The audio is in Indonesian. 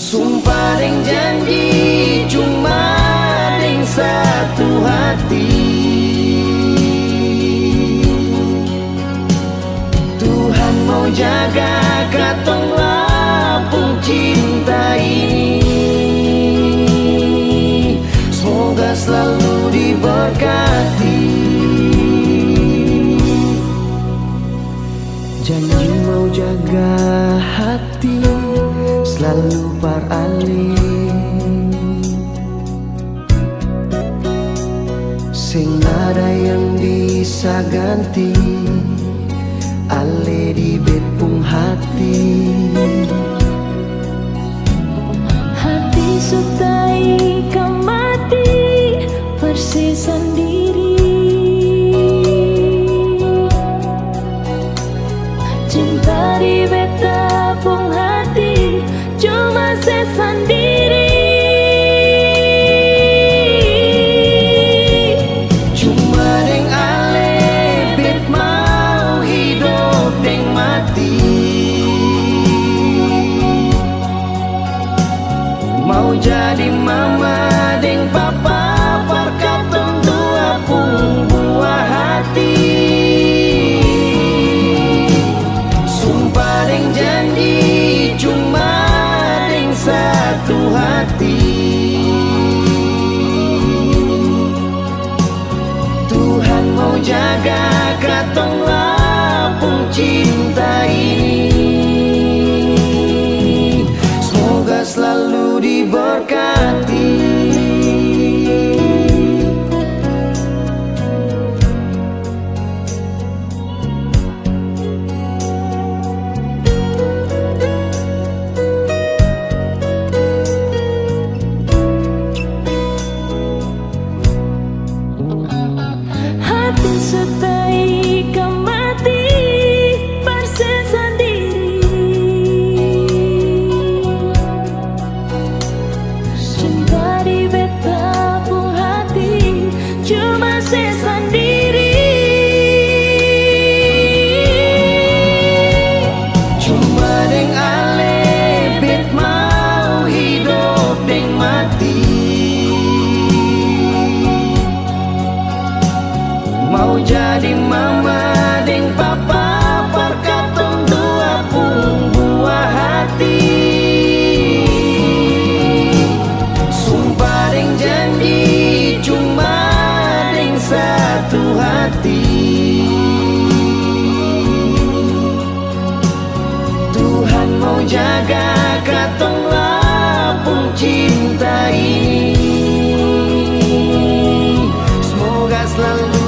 Sumpah dan janji cuma deng satu hati. Tuhan mau jaga katong lapung cinta ini. Semoga selalu diberkati. Janji mau jaga hati selalu paralih, sing ada yang bisa ganti ale di bepung hati. Hati sutai kamati persis sendiri. Cinta di betapung hati cuma sendiri. Cuma deng ale bet mau hidup deng mati. Mau jadi mama deng papa parkatong tua pun buah hati. Sumpah deng janji cuma deng satu hati. Tuhan mau jaga katong lapung cinta ini. Semoga selalu diberkati. Hati setai kamati persis sendiri. Cinta di betapung hati cuma sendiri. Cuma deng ale bet mau hidup deng mati. Mau jadi mama deng papa parkatong dua pun buah hati. Sumpah deng janji cuma deng satu hati. Tuhan mau jaga katong lapung cinta ini. Semoga selalu